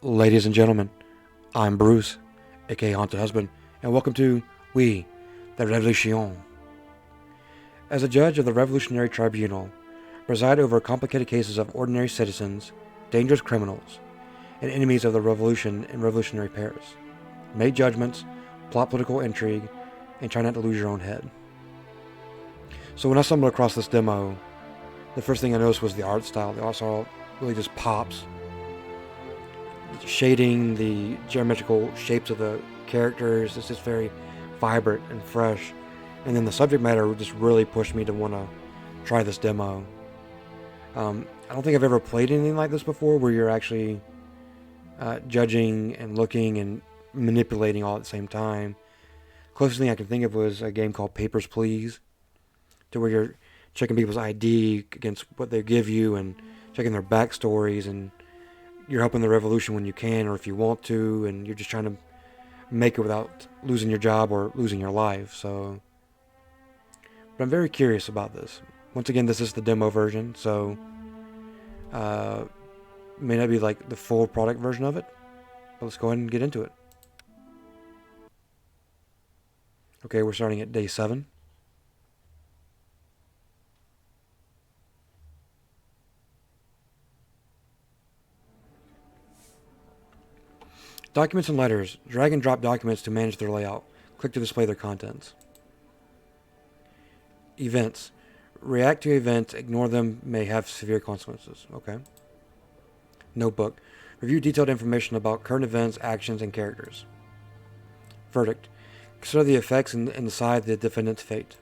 Ladies and gentlemen, I'm Bruce, aka Haunted Husband, and welcome to We, the Revolution. As a judge of the Revolutionary Tribunal, preside over complicated cases of ordinary citizens, dangerous criminals, and enemies of the revolution in revolutionary Paris. Make judgments, plot political intrigue, and try not to lose your own head. So when I stumbled across this demo, the first thing I noticed was the art style. The art style really just pops. Shading, the geometrical shapes of the characters, it's just very vibrant and fresh. And then the subject matter just really pushed me to want to try this demo. I don't think I've ever played anything like this before, where you're actually judging and looking and manipulating all at the same time. Closest thing I can think of was a game called Papers, Please, to where you're checking people's ID against what they give you and checking their backstories, and you're helping the revolution when you can or if you want to, and you're just trying to make it without losing your job or losing your life. So, but I'm very curious about this. Once again, this is the demo version, so may not be like the full product version of it, but let's go ahead and get into it. Okay, we're starting at day 7. Documents and letters. Drag and drop documents to manage their layout. Click to display their contents. Events. React to events, ignore them, may have severe consequences. Okay. Notebook. Review detailed information about current events, actions, and characters. Verdict. Consider the effects and decide the defendant's fate.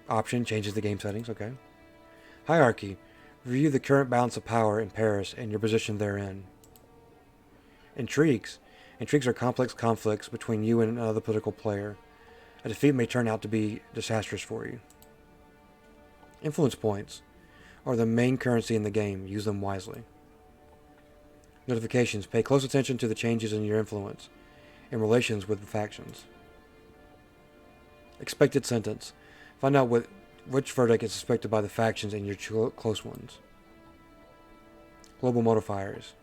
Option. Changes the game settings. Okay. Hierarchy. Review the current balance of power in Paris and your position therein. Intrigues. Intrigues are complex conflicts between you and another political player. A defeat may turn out to be disastrous for you. Influence points are the main currency in the game. Use them wisely. Notifications. Pay close attention to the changes in your influence in relations with the factions. Expected sentence. Find out which verdict is expected by the factions and your close ones. Global modifiers.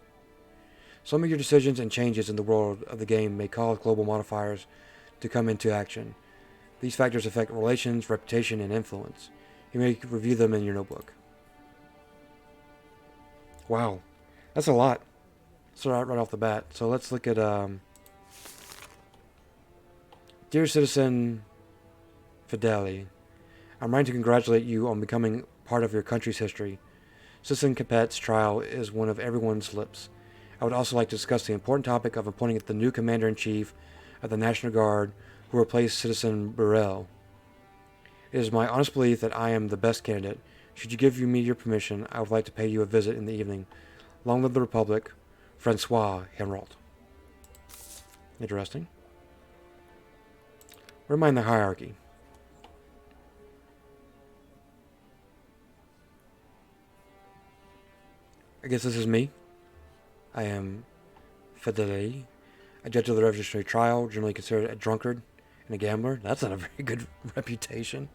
Some of your decisions and changes in the world of the game may cause global modifiers to come into action. These factors affect relations, reputation, and influence. You may review them in your notebook. Wow, that's a lot. Start out right off the bat. So let's look at Dear Citizen Fideli, I'm writing to congratulate you on becoming part of your country's history. Citizen Capet's trial is one of everyone's lips. I would also like to discuss the important topic of appointing the new Commander-in-Chief of the National Guard who replaced Citizen Burrell. It is my honest belief that I am the best candidate. Should you give me your permission, I would like to pay you a visit in the evening. Long live the Republic, Francois Henrolt. Interesting. Remind the hierarchy. I guess this is me. I am Fideli, a judge of the revolutionary trial, generally considered a drunkard and a gambler. That's not a very good reputation.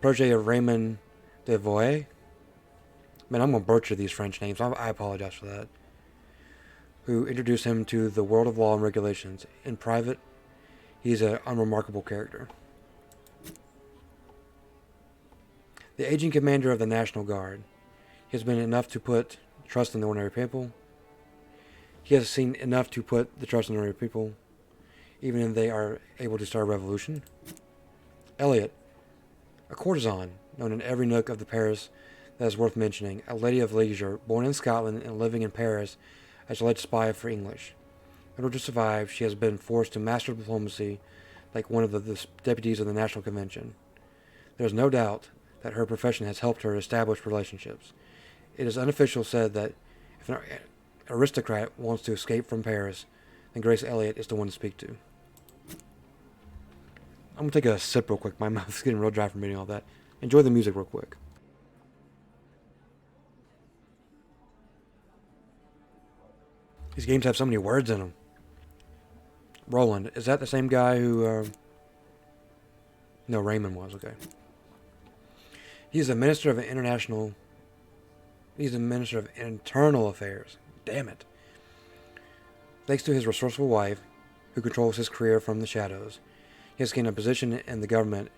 Protege of Raymond de Voye. Man, I'm going to butcher these French names. I apologize for that. Who introduced him to the world of law and regulations. In private, he's an unremarkable character. The aging commander of the National Guard. He has been enough to put trust in the ordinary people. He has seen enough to put the trust in ordinary people, even if they are able to start a revolution. Elliot, a courtesan known in every nook of the Paris that is worth mentioning, a lady of leisure, born in Scotland and living in Paris as a alleged spy for English. In order to survive, she has been forced to master diplomacy like one of the deputies of the National Convention. There is no doubt that her profession has helped her establish relationships. It is unofficial said that if an aristocrat wants to escape from Paris, then Grace Elliott is the one to speak to. I'm going to take a sip real quick. My mouth's getting real dry from reading all that. Enjoy the music real quick. These games have so many words in them. Roland, is that the same guy who... No, Raymond was, okay. He's the Minister of International... He's the Minister of Internal Affairs. Damn it. Thanks to his resourceful wife, who controls his career from the shadows, he has gained a position in the government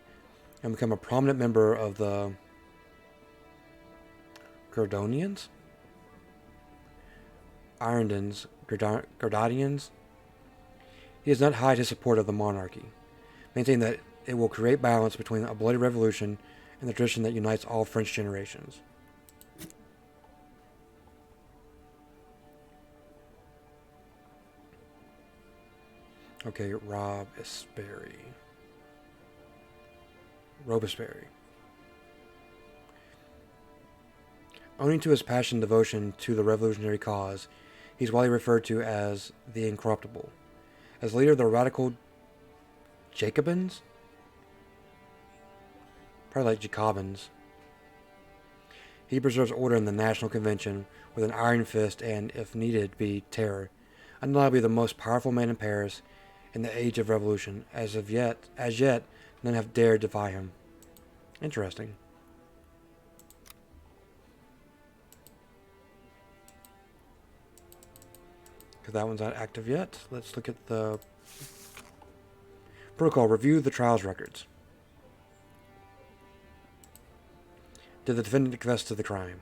and become a prominent member of the Gordonians? Irondins? Gordadians? He does not hide his support of the monarchy, maintaining that it will create balance between a bloody revolution and the tradition that unites all French generations. Okay, Robespierre. Owing to his passion and devotion to the revolutionary cause, he's widely referred to as the Incorruptible. As leader of the radical Jacobins? Probably like Jacobins. He preserves order in the National Convention with an iron fist and, if needed be, terror. Undeniably the most powerful man in Paris in the age of revolution. As yet, none have dared defy him. Interesting. Because that one's not active yet. Let's look at the protocol. Review the trials records. Did the defendant confess to the crime?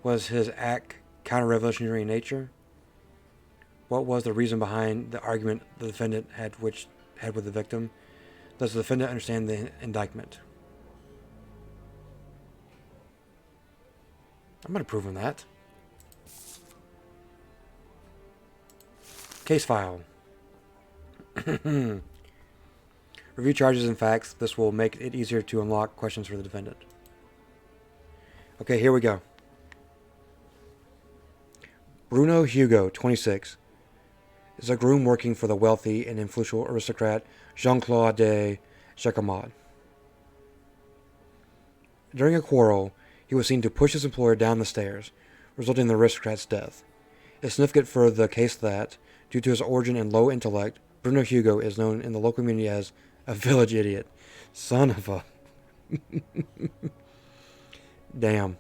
Was his act counter-revolutionary in nature? What was the reason behind the argument the defendant had with the victim? Does the defendant understand the indictment? I'm going to prove him that. Case file. Review charges and facts. This will make it easier to unlock questions for the defendant. Okay, here we go. Bruno Hugo, 26, is a groom working for the wealthy and influential aristocrat Jean-Claude de Jacquemart. During a quarrel, he was seen to push his employer down the stairs, resulting in the aristocrat's death. It's significant for the case that, due to his origin and low intellect, Bruno Hugo is known in the local community as a village idiot. Son of a... Damn.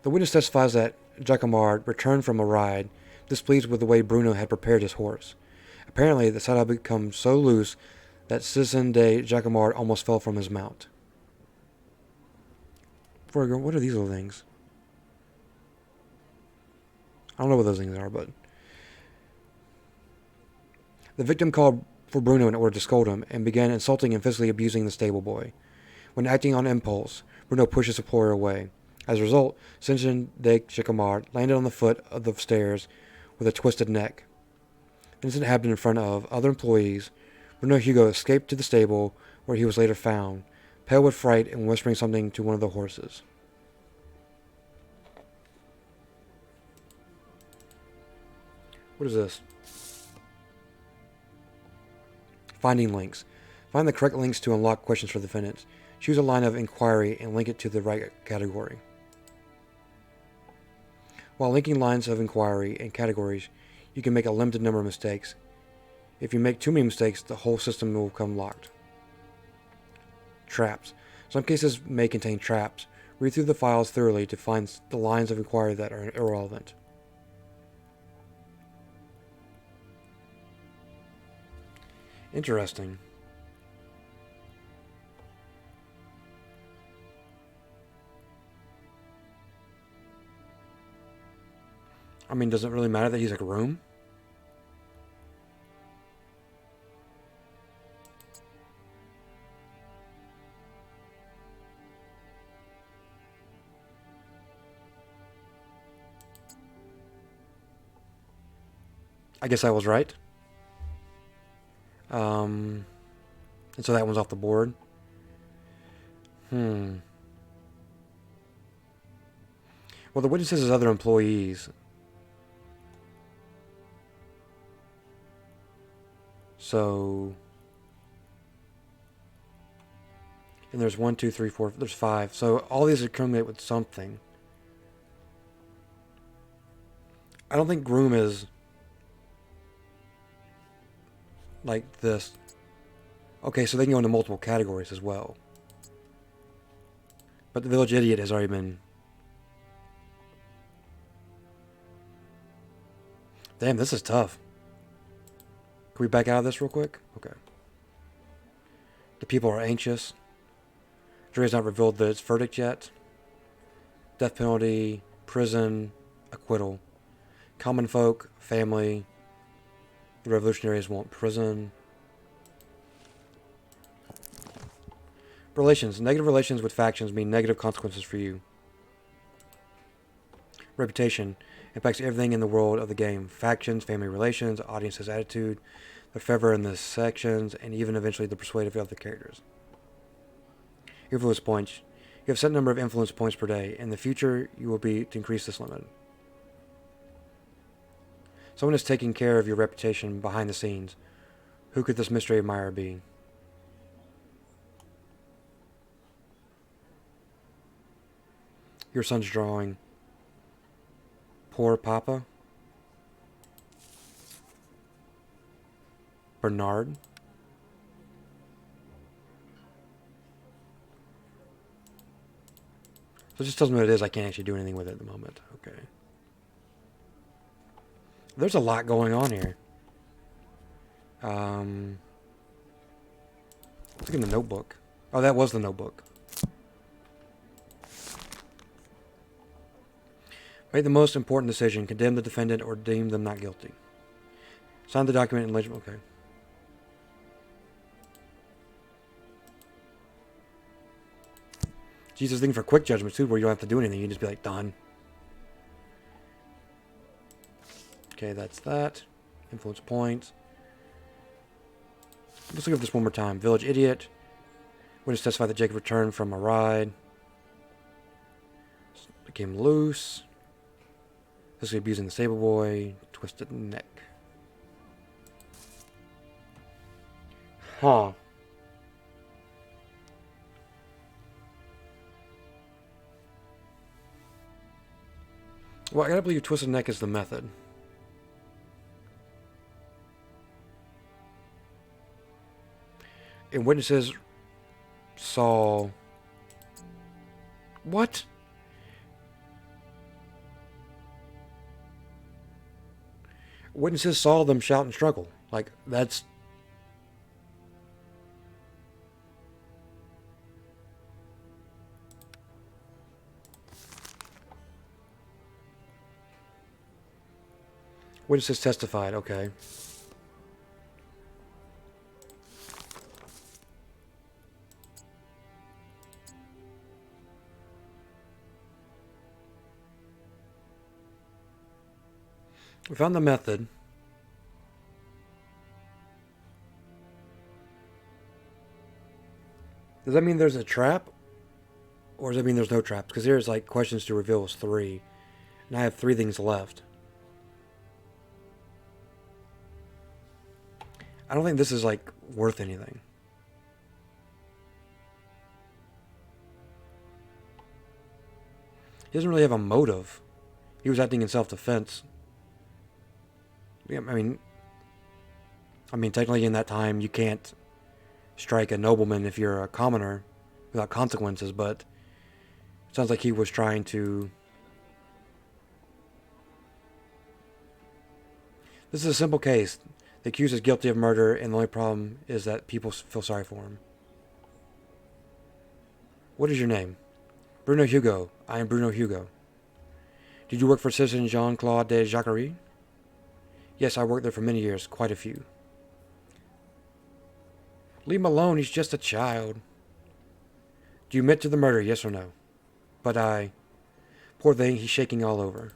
The witness testifies that Jacquemart returned from a ride, displeased with the way Bruno had prepared his horse. Apparently, the saddle had become so loose that Citizen de Jacquemart almost fell from his mount. Before I go, what are these little things? I don't know what those things are, but... The victim called for Bruno in order to scold him and began insulting and physically abusing the stable boy. When acting on impulse, Bruno pushed his employer away. As a result, Citizen de Jacquemart landed on the foot of the stairs with a twisted neck. The incident happened in front of other employees. Bruno Hugo escaped to the stable, where he was later found, pale with fright and whispering something to one of the horses. What is this? Finding links. Find the correct links to unlock questions for the defendants. Choose a line of inquiry and link it to the right category. While linking lines of inquiry and categories, you can make a limited number of mistakes. If you make too many mistakes, the whole system will become locked. Traps. Some cases may contain traps. Read through the files thoroughly to find the lines of inquiry that are irrelevant. Interesting. I mean, does it really matter that he's a groom? I guess I was right. And so that one's off the board. Well, the witness says his other employees. So... And there's 1, 2, 3, 4... There's 5. So all these accumulate with something. I don't think groom is... like this. Okay, so they can go into multiple categories as well. But the village idiot has already been... Damn, this is tough. Can we back out of this real quick? Okay. The people are anxious. Jury has not revealed its verdict yet. Death penalty, prison, acquittal. Common folk, family. The revolutionaries want prison. Relations. Negative relations with factions mean negative consequences for you. Reputation. Impacts everything in the world of the game. Factions, family relations, audience's attitude, the fervor in the sections, and even eventually the persuasive of the characters. Influence points. You have a set number of influence points per day. In the future, you will be to increase this limit. Someone is taking care of your reputation behind the scenes. Who could this mystery admirer be? Your son's drawing. Poor Papa. Bernard. So it just tells me what it is. I can't actually do anything with it at the moment. Okay. There's a lot going on here. Look in the notebook. Oh, that was the notebook. Make the most important decision. Condemn the defendant or deem them not guilty. Sign the document and legible. Okay. Jesus, thing for quick judgments too, where you don't have to do anything. You just be like, done. Okay, that's that. Influence points. Let's look at this one more time. Village idiot. Witness testified that Jacob returned from a ride. Became loose. Physically abusing the stable boy. Twisted neck. Huh. Well, I gotta believe twisted neck is the method. And witnesses saw... What? Witnesses saw them shout and struggle. Like, that's... Witnesses testified, okay. We found the method. Does that mean there's a trap? Or does that mean there's no traps? Because here's like questions to reveal is 3. And I have 3 things left. I don't think this is like worth anything. He doesn't really have a motive. He was acting in self-defense. Yeah, I mean, technically in that time you can't strike a nobleman if you're a commoner without consequences, but it sounds like he was trying to... This is a simple case. The accused is guilty of murder, and the only problem is that people feel sorry for him. What is your name? Bruno Hugo. I am Bruno Hugo. Did you work for citizen Jean-Claude de Jacquerie? Yes, I worked there for many years, quite a few. Leave him alone, he's just a child. Do you admit to the murder, yes or no? But I... Poor thing, he's shaking all over.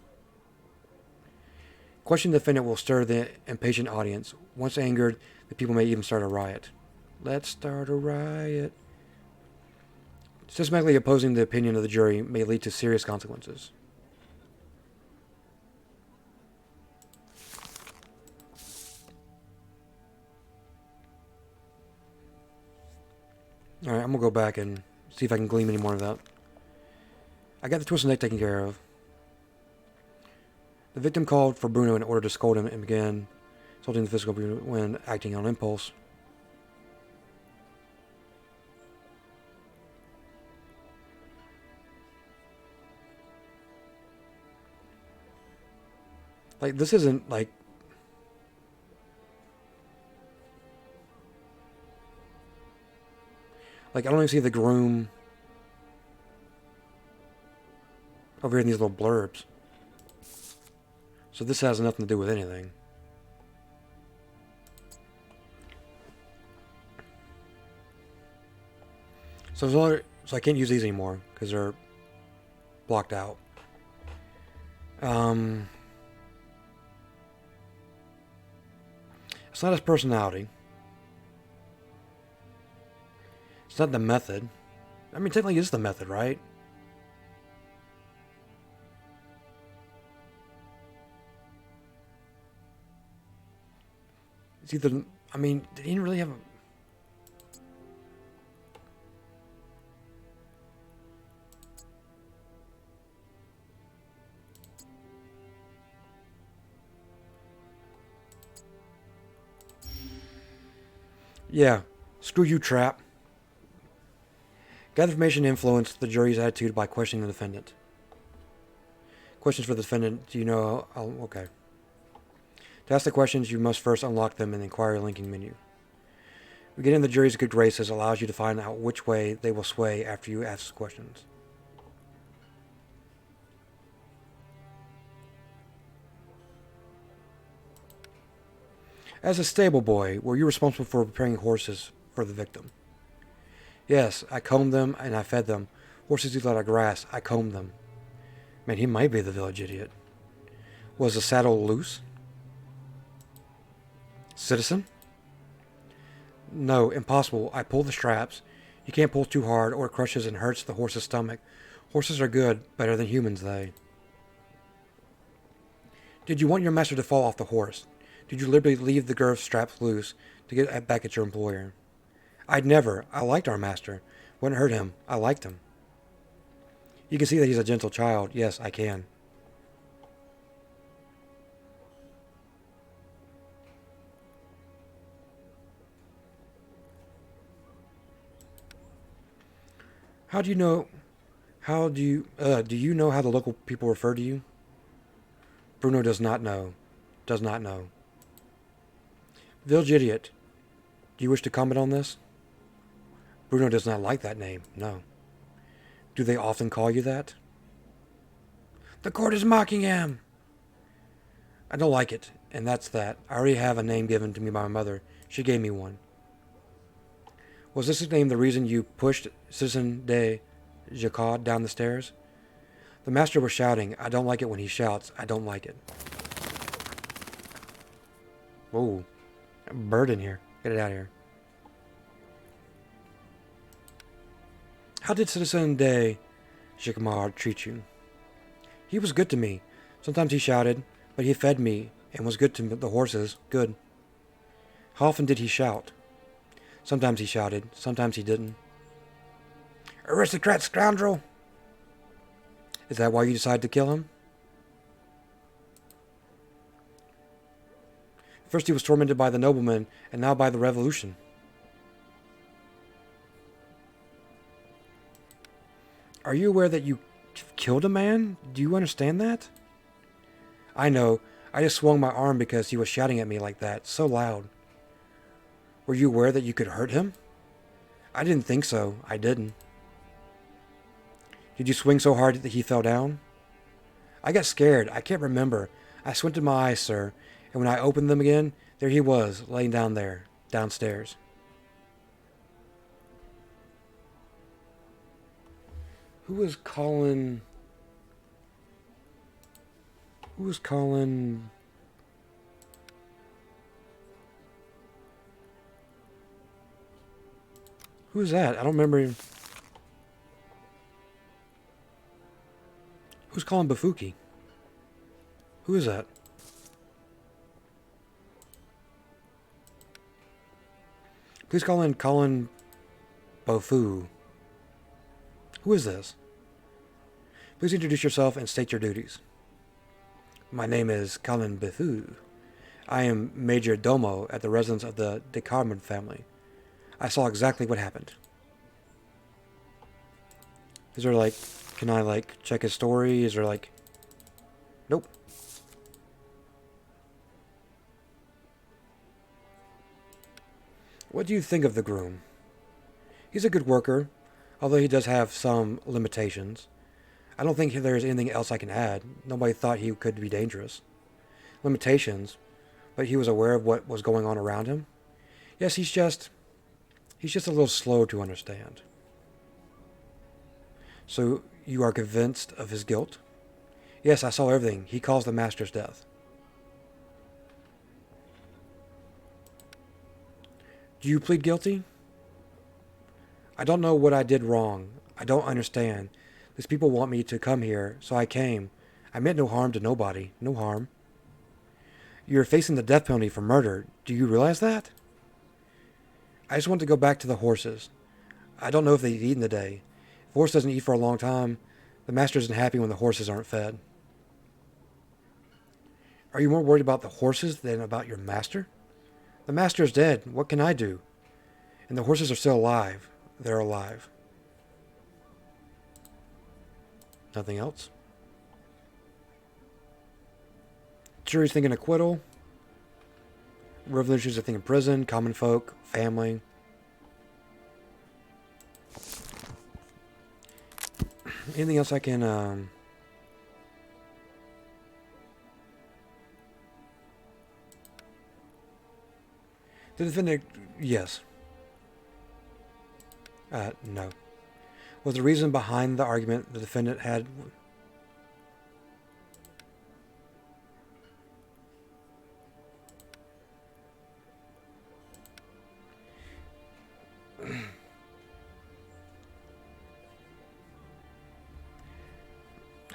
Question the defendant will stir the impatient audience. Once angered, the people may even start a riot. Let's start a riot. Systematically opposing the opinion of the jury may lead to serious consequences. Alright, I'm going to go back and see if I can glean any more of that. I got the twisted neck taken care of. The victim called for Bruno in order to scold him and began assaulting the physical Bruno when acting on impulse. Like, this isn't, like, Like, I don't even see the groom over here in these little blurbs. So this has nothing to do with anything. So I can't use these anymore because they're blocked out. It's not his personality. It's not the method. I mean, technically it's the method, right? It's either... I mean, did he really have a... Yeah. Screw you, Trap. Gather information influenced the jury's attitude by questioning the defendant. Questions for the defendant. Do you know... Oh, okay. To ask the questions, you must first unlock them in the inquiry linking menu. Getting the jury's good graces allows you to find out which way they will sway after you ask questions. As a stable boy, were you responsible for preparing horses for the victim? Yes, I combed them and I fed them. Horses eat a lot of grass. I combed them. Man, he might be the village idiot. Was the saddle loose? Citizen? No, impossible. I pulled the straps. You can't pull too hard or it crushes and hurts the horse's stomach. Horses are good, better than humans, they. Did you want your master to fall off the horse? Did you deliberately leave the girth straps loose to get back at your employer? I'd never. I liked our master. Wouldn't hurt him. I liked him. You can see that he's a gentle child. Yes, I can. Do you know how the local people refer to you? Bruno does not know. Does not know. Village idiot. Do you wish to comment on this? Bruno does not like that name, no. Do they often call you that? The court is mocking him! I don't like it, and that's that. I already have a name given to me by my mother. She gave me one. Was this name the reason you pushed Citizen de Jacquard down the stairs? The master was shouting. I don't like it when he shouts. I don't like it. Whoa. A bird in here. Get it out of here. How did Citizen de Jacquard treat you? He was good to me. Sometimes he shouted, but he fed me and was good to the horses. Good. How often did he shout? Sometimes he shouted. Sometimes he didn't. Aristocrat scoundrel! Is that why you decided to kill him? First he was tormented by the nobleman, and now by the revolution. Are you aware that you killed a man? Do you understand that? I know. I just swung my arm because he was shouting at me like that, so loud. Were you aware that you could hurt him? I didn't think so. I didn't. Did you swing so hard that he fell down? I got scared. I can't remember. I squinted my eyes, sir, and when I opened them again, there he was, laying down there, downstairs. Who was calling... Who's that? I don't remember. Who's calling Bafuki? Who is that? Please call in Colin Bofu. Who is this? Please introduce yourself and state your duties. My name is Colin Bofu. I am Major Domo at the residence of the Descartes family. I saw exactly what happened. Is there like... Can I like check his story? Is there like... Nope. What do you think of the groom? He's a good worker, although he does have some limitations. I don't think there's anything else I can add. Nobody thought he could be dangerous. Limitations, but he was aware of what was going on around him. Yes, he's just a little slow to understand. So you are convinced of his guilt? Yes, I saw everything. He caused the master's death. Do you plead guilty? I don't know what I did wrong. I don't understand. These people want me to come here, so I came. I meant no harm to nobody. No harm. You're facing the death penalty for murder. Do you realize that? I just want to go back to the horses. I don't know if they've eaten today. If a horse doesn't eat for a long time, the master isn't happy when the horses aren't fed. Are you more worried about the horses than about your master? The master is dead. What can I do? And the horses are still alive. They're alive. Nothing else? Jury's thinking acquittal. Revolutionaries are thinking prison, common folk, family. Anything else I can... The defendant... Yes. No. Was the reason behind the argument the defendant had...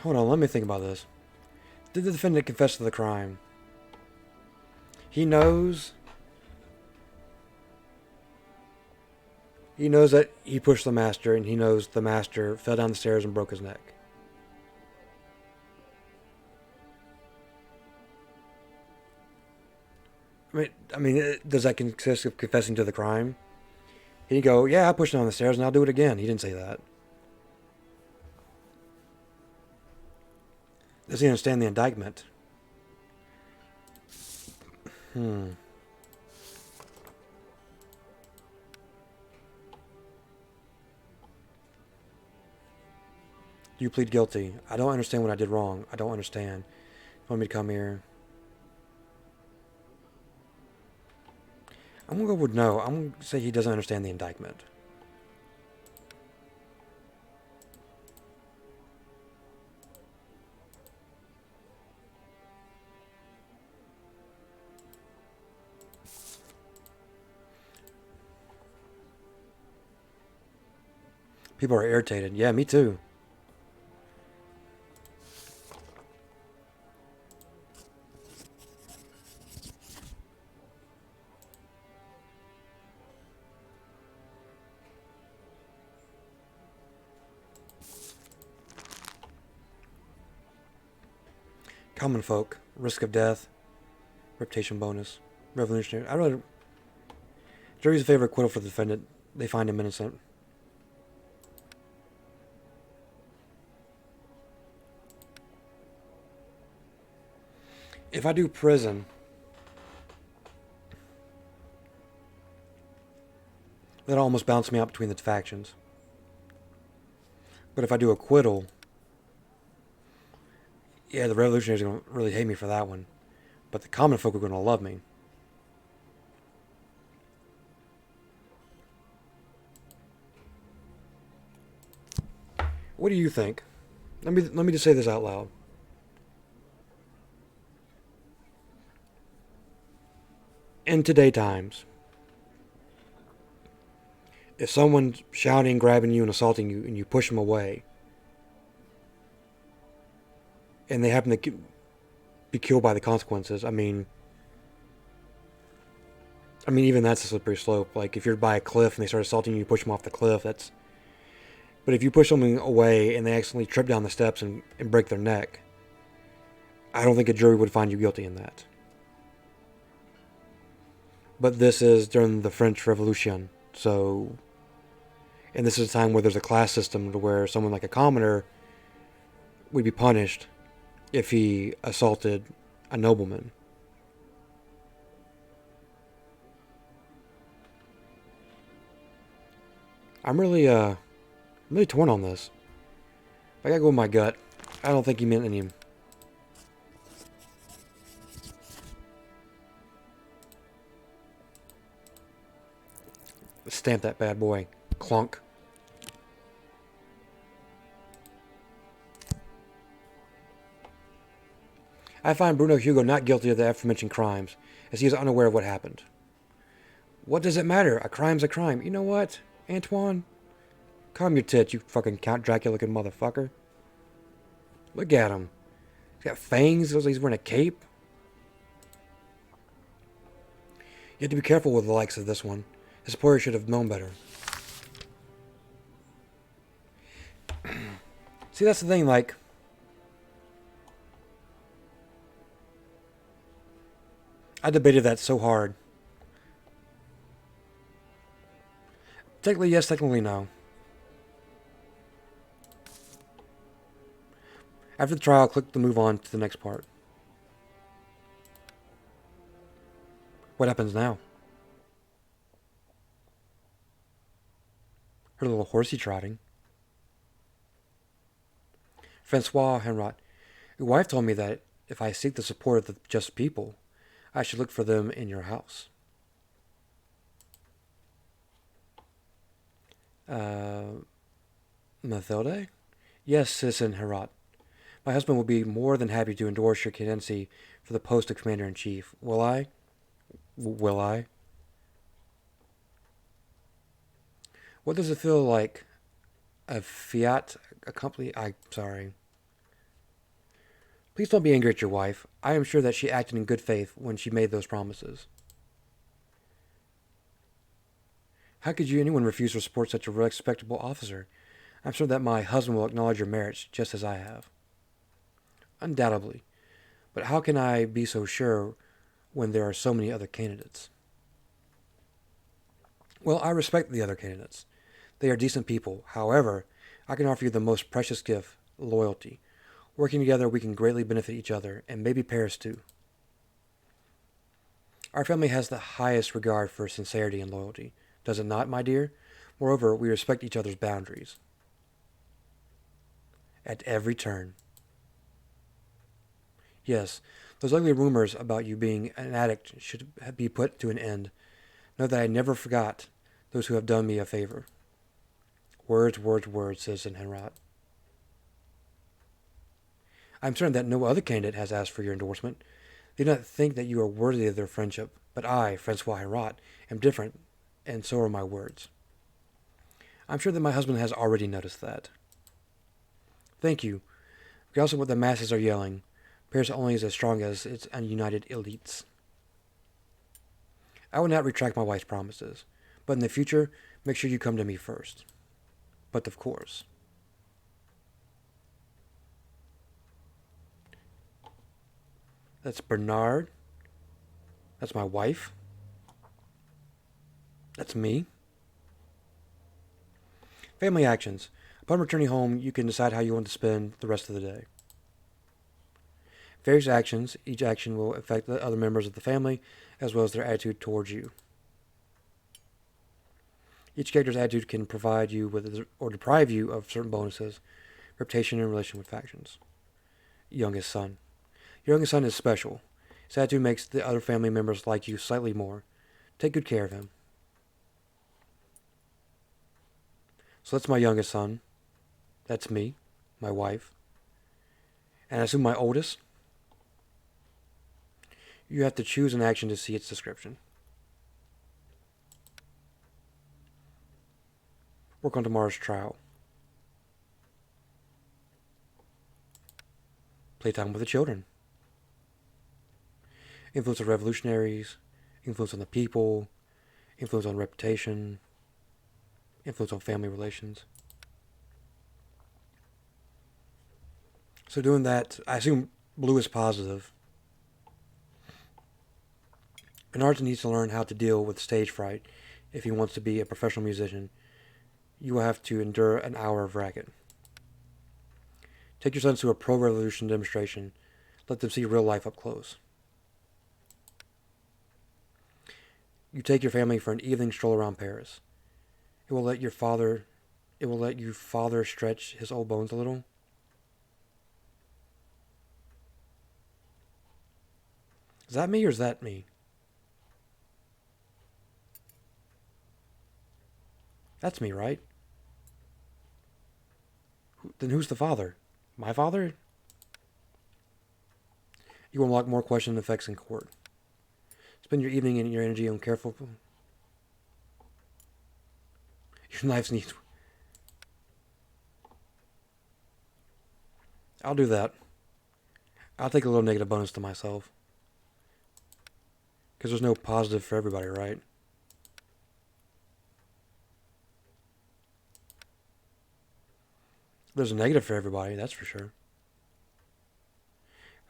Hold on, let me think about this. Did the defendant confess to the crime? He knows that he pushed the master, and he knows the master fell down the stairs and broke his neck. Does that consist of confessing to the crime? He'd go, yeah, I pushed him down the stairs, and I'll do it again. He didn't say that. Does he understand the indictment? Do you plead guilty? I don't understand what I did wrong. I don't understand. You want me to come here? I'm going to go with no. I'm going to say he doesn't understand the indictment. People are irritated. Yeah, me too. Common folk, risk of death, reputation bonus, revolutionary. Jury's favor acquittal for the defendant. They find him innocent. If I do prison, that'll almost bounce me out between the factions. But if I do acquittal, yeah, the revolutionaries are going to really hate me for that one. But the common folk are going to love me. What do you think? Let me just say this out loud. In today times, if someone's shouting, grabbing you, and assaulting you, and you push them away, and they happen to be killed by the consequences, even that's a slippery slope. Like, if you're by a cliff and they start assaulting you, you push them off the cliff, that's... But if you push someone away and they accidentally trip down the steps and break their neck, I don't think a jury would find you guilty in that. But this is during the French Revolution, so... And this is a time where there's a class system to where someone like a commoner would be punished if he assaulted a nobleman. I'm really torn on this. I gotta go with my gut. I don't think he meant any. Stamp that bad boy. Clunk. I find Bruno Hugo not guilty of the aforementioned crimes, as he is unaware of what happened. What does it matter? A crime's a crime. You know what, Antoine? Calm your tits, you fucking Count Dracula looking motherfucker. Look at him. He's got fangs, looks like he's wearing a cape. You have to be careful with the likes of this one. His employer should have known better. See, that's the thing, like... I debated that so hard. Technically yes, technically no. After the trial, click to move on to the next part. What happens now? Her little horsey trotting. Francois Henrot. Your wife told me that if I seek the support of the just people, I should look for them in your house. Mathilde? Yes, Citizen Henrot. My husband will be more than happy to endorse your candidacy for the post of Commander-in-Chief. Will I? Will I? What does it feel like? A Fiat company? Sorry. Please don't be angry at your wife. I am sure that she acted in good faith when she made those promises. How could anyone refuse to support such a respectable officer? I'm sure that my husband will acknowledge your merits just as I have. Undoubtedly. But how can I be so sure when there are so many other candidates? Well, I respect the other candidates. They are decent people. However, I can offer you the most precious gift, loyalty. Working together, we can greatly benefit each other, and maybe Paris too. Our family has the highest regard for sincerity and loyalty, does it not, my dear? Moreover, we respect each other's boundaries. At every turn. Yes, those ugly rumors about you being an addict should be put to an end. Know that I never forgot those who have done me a favor. Words, words, words, Citizen Henrot. I am certain that no other candidate has asked for your endorsement. They do not think that you are worthy of their friendship, but I, Francois Henrot, am different, and so are my words. I'm sure that my husband has already noticed that. Thank you. Regardless of what the masses are yelling, Paris only is as strong as its united elites. I will not retract my wife's promises, but in the future, make sure you come to me first. But of course. That's Bernard. That's my wife. That's me. Family actions. Upon returning home, you can decide how you want to spend the rest of the day. Various actions. Each action will affect the other members of the family, as well as their attitude towards you. Each character's attitude can provide you with or deprive you of certain bonuses, reputation, and relation with factions. Youngest son. Your youngest son is special. His attitude makes the other family members like you slightly more. Take good care of him. So that's my youngest son. That's me, my wife. And I assume my oldest. You have to choose an action to see its description. Work on tomorrow's trial. Playtime with the children. Influence on revolutionaries. Influence on the people. Influence on reputation. Influence on family relations. So doing that, I assume blue is positive. An artist needs to learn how to deal with stage fright if he wants to be a professional musician. You will have to endure an hour of racket. Take your sons to a pro-revolution demonstration. Let them see real life up close. You take your family for an evening stroll around Paris. It will let your father. It will let you father stretch his old bones a little. Is that me or is that me? That's me, right? Then who's the father? My father? You will unlock more question effects in court. Spend your evening and your energy on careful. Your knife's neat. I'll do that. I'll take a little negative bonus to myself. Because there's no positive for everybody, right? There's a negative for everybody, that's for sure.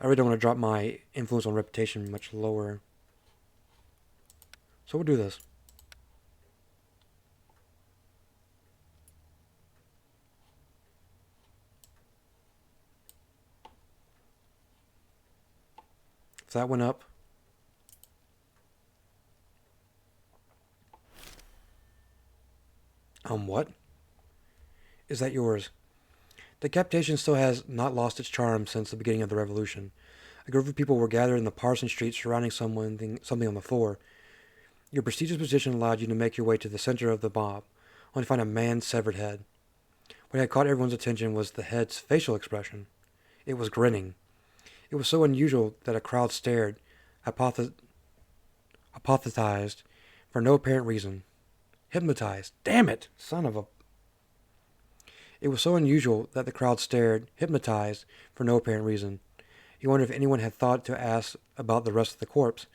I really don't want to drop my influence on reputation much lower. So we'll do this. If that went up. What? Is that yours? Decapitation still has not lost its charm since the beginning of the revolution. A group of people were gathered in the Parson Street surrounding something on the floor. Your prestigious position allowed you to make your way to the center of the mob, only to find a man's severed head. What had caught everyone's attention was the head's facial expression. It was grinning. It was so unusual that a crowd stared, hypothesized, for no apparent reason. Hypnotized. Damn it! Son of a... It was so unusual that the crowd stared, hypnotized, for no apparent reason. You wondered if anyone had thought to ask about the rest of the corpse.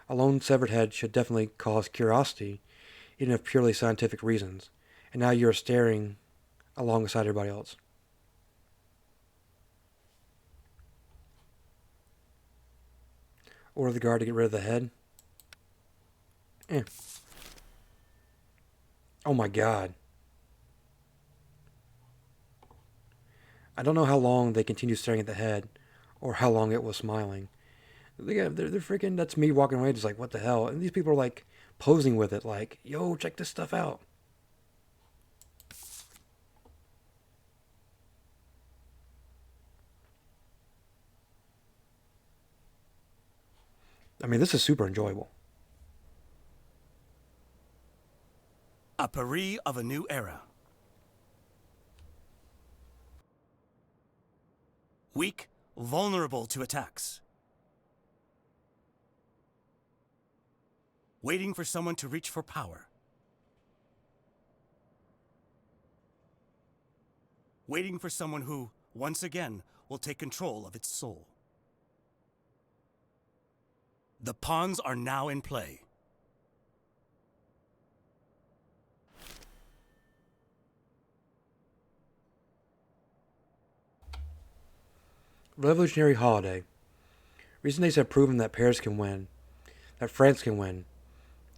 A lone severed head should definitely cause curiosity, even if purely scientific reasons. And now you are staring alongside everybody else. Order the guard to get rid of the head. Oh my god. I don't know how long they continued staring at the head, or how long it was smiling. They're freaking, that's me walking away just like, what the hell? And these people are like posing with it, like, yo, check this stuff out. I mean, this is super enjoyable. A Paris of a new era. Weak, vulnerable to attacks. Waiting for someone to reach for power. Waiting for someone who, once again, will take control of its soul. The pawns are now in play. Revolutionary holiday. Recent days have proven that Paris can win, that France can win.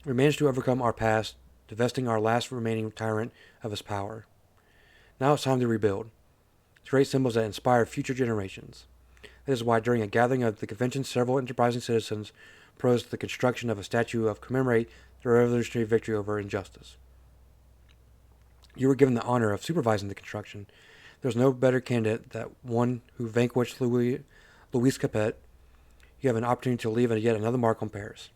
We managed to overcome our past, divesting our last remaining tyrant of his power. Now it's time to rebuild, to create symbols that inspire future generations. That is why during a gathering of the convention, several enterprising citizens proposed the construction of a statue to commemorate the revolutionary victory over injustice. You were given the honor of supervising the construction. There's no better candidate than one who vanquished Louis Capet. You have an opportunity to leave yet another mark on Paris.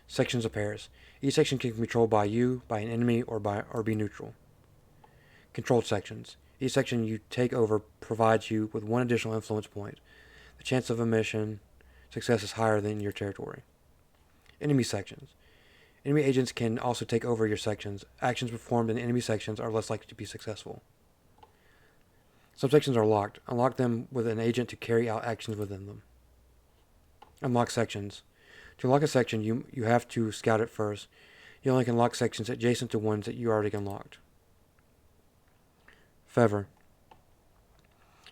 Sections of Paris. Each section can be controlled by you, by an enemy, or be neutral. Controlled sections. Each section you take over provides you with one additional influence point. The chance of a mission success is higher than your territory. Enemy sections. Enemy agents can also take over your sections. Actions performed in enemy sections are less likely to be successful. Some sections are locked. Unlock them with an agent to carry out actions within them. Unlock sections. To unlock a section, you have to scout it first. You only can unlock sections adjacent to ones that you already unlocked. Fever.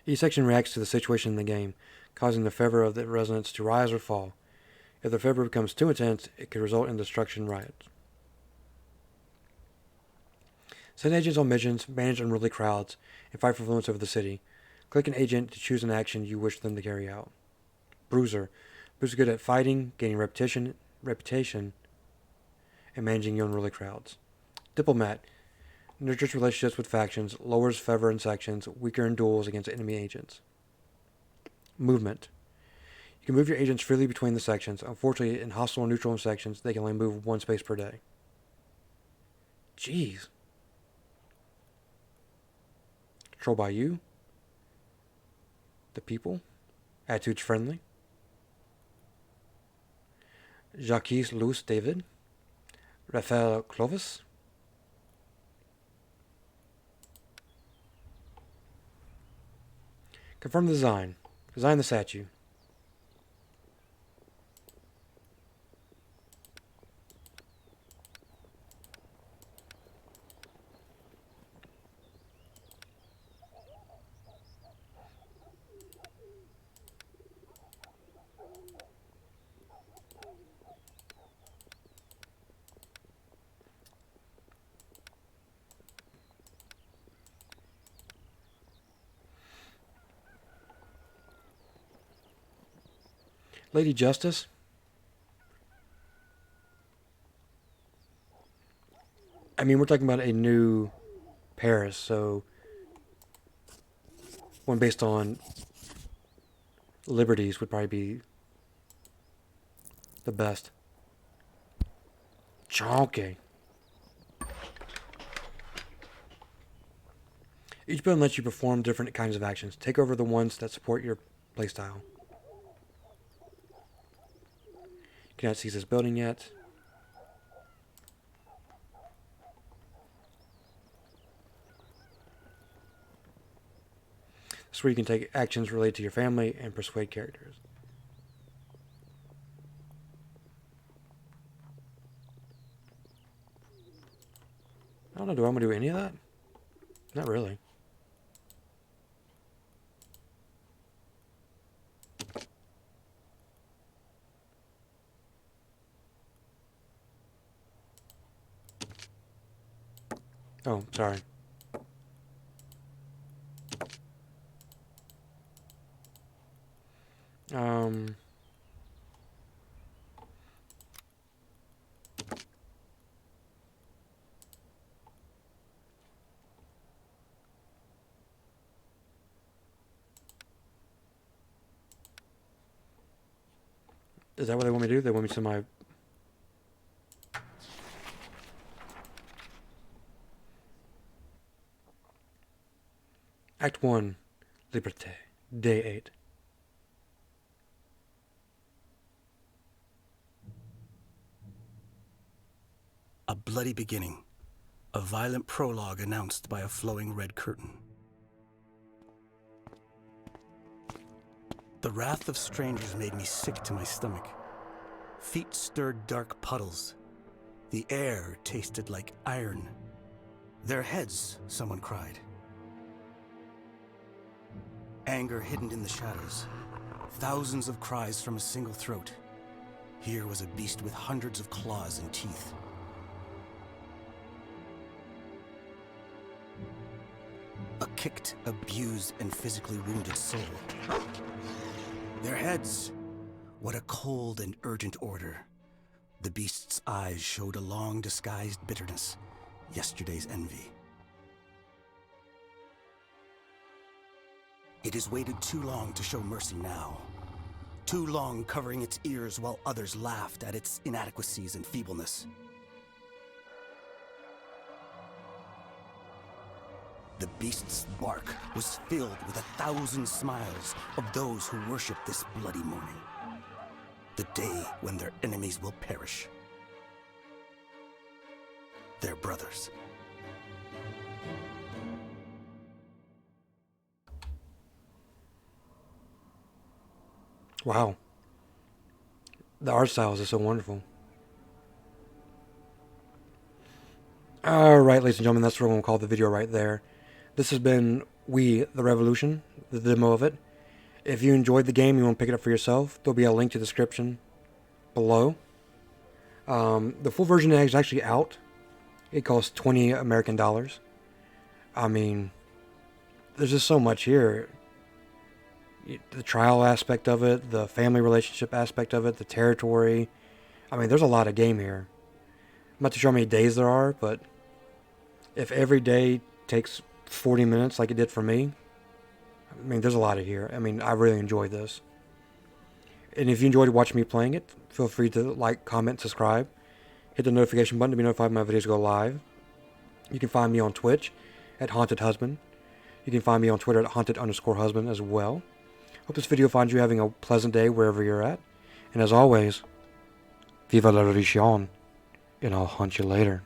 Each section reacts to the situation in the game, causing the fervor of the resonance to rise or fall. If the fervor becomes too intense, it could result in destruction riots. Send agents on missions, manage unruly crowds, and fight for influence over the city. Click an agent to choose an action you wish them to carry out. Bruiser. Bruiser is good at fighting, gaining reputation, and managing unruly crowds. Diplomat nurtures relationships with factions, lowers favor in sections, weaker in duels against enemy agents. Movement. You can move your agents freely between the sections. Unfortunately, in hostile and neutral sections, they can only move one space per day. Jeez. Control by you. The people. Attitudes friendly. Jacques Louis David. Raphael Clovis. Confirm the design. Design the statue. Lady Justice. I mean, we're talking about a new Paris, so one based on liberties would probably be the best. Chonky. Each building lets you perform different kinds of actions. Take over the ones that support your playstyle. You cannot seize this building yet. This is where you can take actions related to your family and persuade characters. I don't know, do I want to do any of that? Not really. Oh, sorry. Is that what they want me to do? They want me to send my... Act 1, Liberté, Day 8. A bloody beginning. A violent prologue announced by a flowing red curtain. The wrath of strangers made me sick to my stomach. Feet stirred dark puddles. The air tasted like iron. Their heads, someone cried. Anger hidden in the shadows. Thousands of cries from a single throat. Here was a beast with hundreds of claws and teeth. A kicked, abused, and physically wounded soul. Their heads. What a cold and urgent order. The beast's eyes showed a long-disguised bitterness, yesterday's envy. It has waited too long to show mercy now. Too long covering its ears while others laughed at its inadequacies and feebleness. The beast's bark was filled with 1,000 smiles of those who worship this bloody morning. The day when their enemies will perish. Their brothers. Wow. The art styles are so wonderful. Alright, ladies and gentlemen, that's what we're going to call the video right there. This has been We, the Revolution, the demo of it. If you enjoyed the game, you want to pick it up for yourself, there'll be a link to the description below. The full version is actually out. It costs $20 American dollars. I mean, there's just so much here. The trial aspect of it, the family relationship aspect of it, the territory. I mean, there's a lot of game here. not too sure how many days there are, but if every day takes 40 minutes like it did for me, I mean, there's a lot of here. I mean, I really enjoyed this. And if you enjoyed watching me playing it, feel free to like, comment, subscribe. Hit the notification button to be notified when my videos go live. You can find me on Twitch at Haunted Husband. You can find me on Twitter at Haunted_Husband as well. Hope this video finds you having a pleasant day wherever you're at. And as always, Viva la religion, and I'll hunt you later.